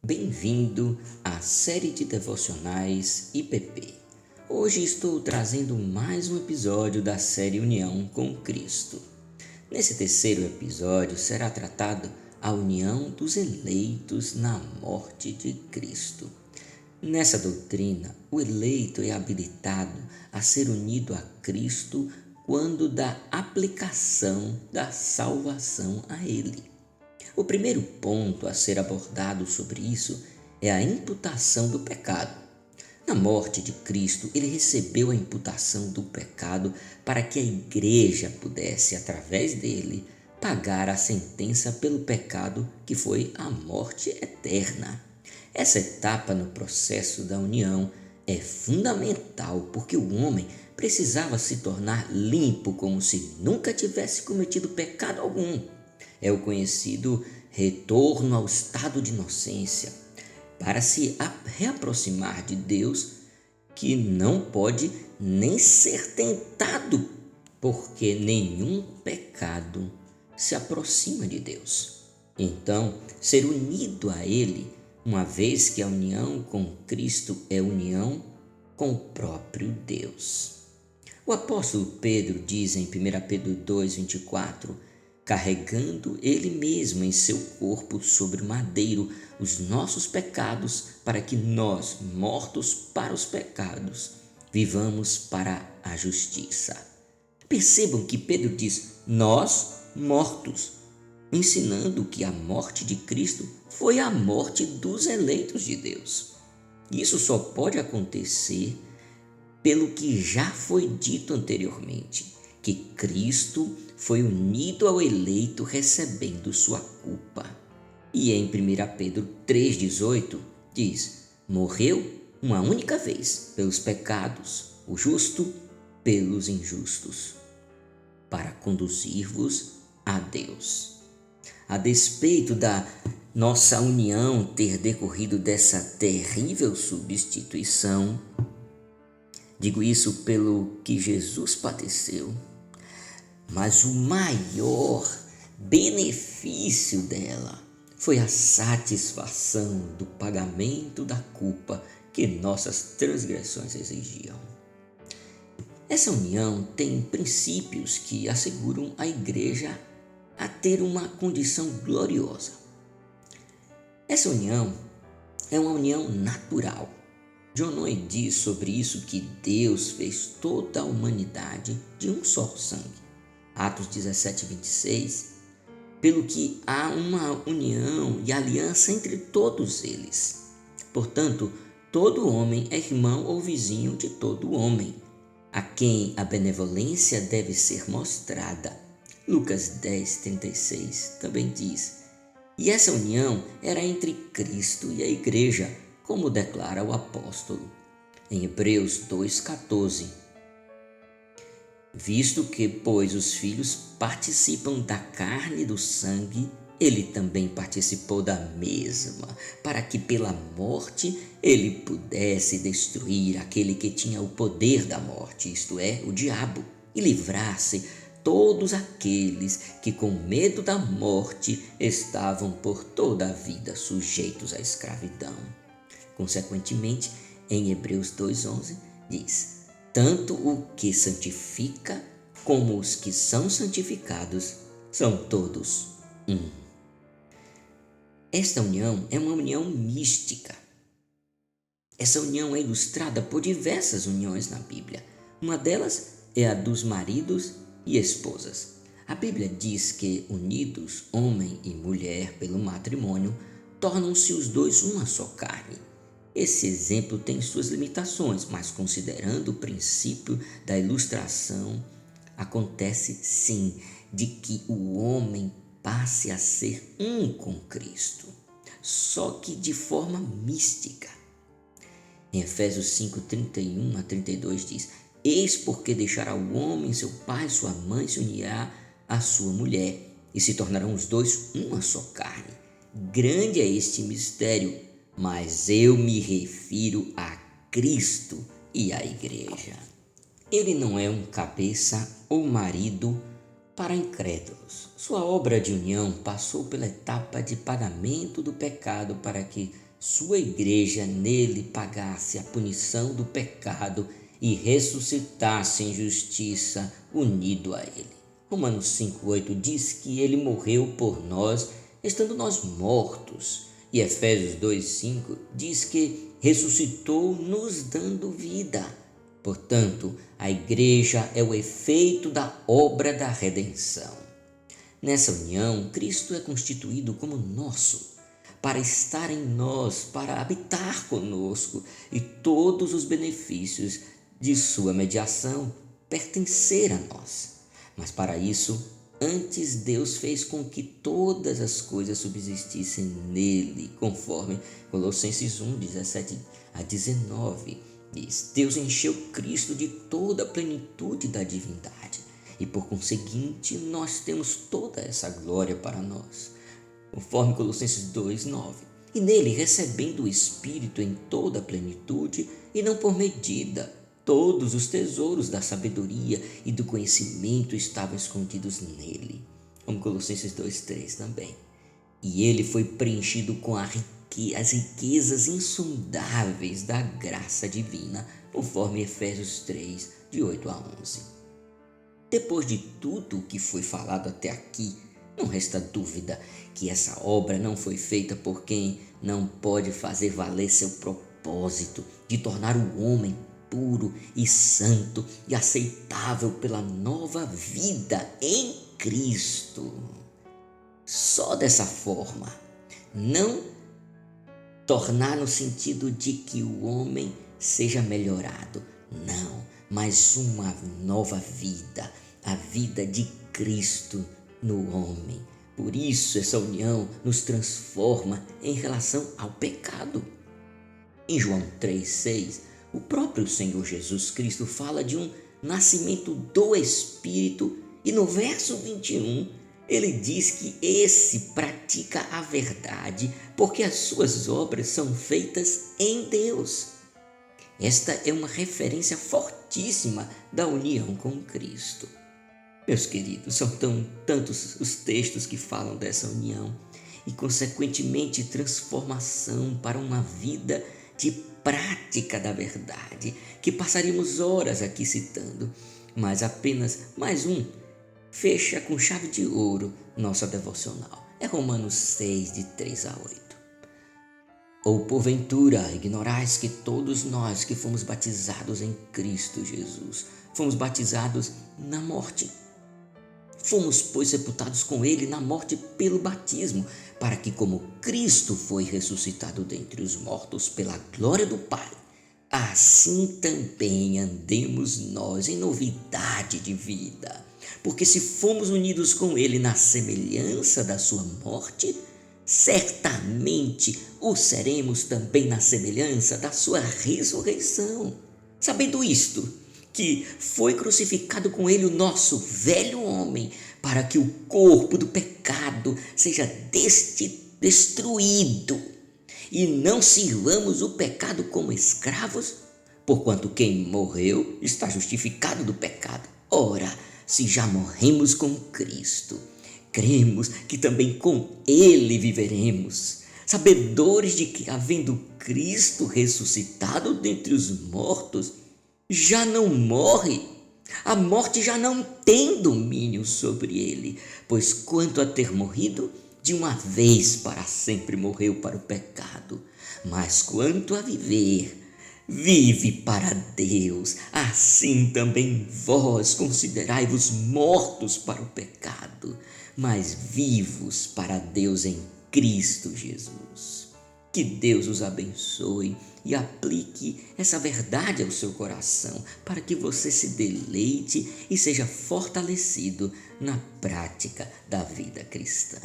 Bem-vindo à série de devocionais IPP. Hoje estou trazendo mais um episódio da série União com Cristo. Nesse terceiro episódio será tratado a união dos eleitos na morte de Cristo. Nessa doutrina, o eleito é habilitado a ser unido a Cristo quando da aplicação da salvação a Ele. O primeiro ponto a ser abordado sobre isso é a imputação do pecado. Na morte de Cristo, ele recebeu a imputação do pecado para que a igreja pudesse, através dele, pagar a sentença pelo pecado que foi a morte eterna. Essa etapa no processo da união é fundamental porque o homem precisava se tornar limpo como se nunca tivesse cometido pecado algum. É o conhecido retorno ao estado de inocência, para se reaproximar de Deus, que não pode nem ser tentado, porque nenhum pecado se aproxima de Deus. Então, ser unido a Ele, uma vez que a união com Cristo é união com o próprio Deus. O apóstolo Pedro diz em 1 Pedro 2,24: carregando ele mesmo em seu corpo sobre o madeiro os nossos pecados, para que nós, mortos para os pecados, vivamos para a justiça. Percebam que Pedro diz, nós mortos, ensinando que a morte de Cristo foi a morte dos eleitos de Deus. Isso só pode acontecer pelo que já foi dito anteriormente, que Cristo foi unido ao eleito recebendo sua culpa. E em 1 Pedro 3,18 diz, morreu uma única vez pelos pecados, o justo pelos injustos, para conduzir-vos a Deus. A despeito da nossa união ter decorrido dessa terrível substituição, digo isso pelo que Jesus padeceu, mas o maior benefício dela foi a satisfação do pagamento da culpa que nossas transgressões exigiam. Essa união tem princípios que asseguram a igreja a ter uma condição gloriosa. Essa união é uma união natural. John Owen diz sobre isso que Deus fez toda a humanidade de um só sangue. Atos 17:26, pelo que há uma união e aliança entre todos eles. Portanto, todo homem é irmão ou vizinho de todo homem, a quem a benevolência deve ser mostrada. Lucas 10:36 também diz, e essa união era entre Cristo e a igreja, como declara o apóstolo em Hebreus 2,14. Visto que, pois, os filhos participam da carne e do sangue, ele também participou da mesma, para que pela morte ele pudesse destruir aquele que tinha o poder da morte, isto é, o diabo, e livrar-se todos aqueles que com medo da morte estavam por toda a vida sujeitos à escravidão. Consequentemente, em Hebreus 2,11 diz, tanto o que santifica como os que são santificados são todos um. Esta união é uma união mística. Essa união é ilustrada por diversas uniões na Bíblia. Uma delas é a dos maridos e esposas. A Bíblia diz que unidos, homem e mulher, pelo matrimônio, tornam-se os dois uma só carne. Esse exemplo tem suas limitações, mas considerando o princípio da ilustração, acontece sim de que o homem passe a ser um com Cristo, só que de forma mística. Em Efésios 5:31-32 diz, eis porque deixará o homem seu pai e sua mãe, se unirá à sua mulher, e se tornarão os dois uma só carne. Grande é este mistério, mas eu me refiro a Cristo e à igreja. Ele não é um cabeça ou marido para incrédulos. Sua obra de união passou pela etapa de pagamento do pecado para que sua igreja nele pagasse a punição do pecado e ressuscitasse em justiça unido a ele. Romanos 5,8 diz que ele morreu por nós, estando nós mortos. E Efésios 2,5 diz que ressuscitou nos dando vida. Portanto, a igreja é o efeito da obra da redenção. Nessa união, Cristo é constituído como nosso, para estar em nós, para habitar conosco e todos os benefícios de sua mediação pertencer a nós. Mas para isso, antes Deus fez com que todas as coisas subsistissem nele, conforme Colossenses 1, 17 a 19 diz: Deus encheu Cristo de toda a plenitude da divindade e por conseguinte nós temos toda essa glória para nós, conforme Colossenses 2, 9. E nele recebendo o Espírito em toda a plenitude e não por medida, todos os tesouros da sabedoria e do conhecimento estavam escondidos nele, como Colossenses 2,3 também. E ele foi preenchido com as riquezas insondáveis da graça divina, conforme Efésios 3, de 8 a 11. Depois de tudo o que foi falado até aqui, não resta dúvida que essa obra não foi feita por quem não pode fazer valer seu propósito de tornar o homem puro e santo e aceitável pela nova vida em Cristo. Só dessa forma, não tornar no sentido de que o homem seja melhorado, não, mas uma nova vida, a vida de Cristo no homem. Por isso essa união nos transforma em relação ao pecado. Em João 3,6, o próprio Senhor Jesus Cristo fala de um nascimento do Espírito e no verso 21 ele diz que esse pratica a verdade porque as suas obras são feitas em Deus. Esta é uma referência fortíssima da união com Cristo. Meus queridos, são tantos os textos que falam dessa união e, consequentemente, transformação para uma vida de prática da verdade, que passaríamos horas aqui citando, mas apenas mais um fecha com chave de ouro nossa devocional. É Romanos 6, de 3 a 8. Ou porventura ignorais que todos nós que fomos batizados em Cristo Jesus, fomos batizados na morte. Fomos, pois, sepultados com ele na morte pelo batismo, para que, como Cristo foi ressuscitado dentre os mortos pela glória do Pai, assim também andemos nós em novidade de vida. Porque se fomos unidos com ele na semelhança da sua morte, certamente o seremos também na semelhança da sua ressurreição. Sabendo isto, que foi crucificado com ele o nosso velho homem, para que o corpo do pecado seja destruído, e não sirvamos o pecado como escravos, porquanto quem morreu está justificado do pecado. Ora, se já morremos com Cristo, cremos que também com ele viveremos, sabedores de que, havendo Cristo ressuscitado dentre os mortos, já não morre, a morte já não tem domínio sobre ele, pois quanto a ter morrido, de uma vez para sempre morreu para o pecado, mas quanto a viver, vive para Deus. Assim também vós considerai-vos mortos para o pecado, mas vivos para Deus em Cristo Jesus. Que Deus os abençoe e aplique essa verdade ao seu coração, para que você se deleite e seja fortalecido na prática da vida cristã.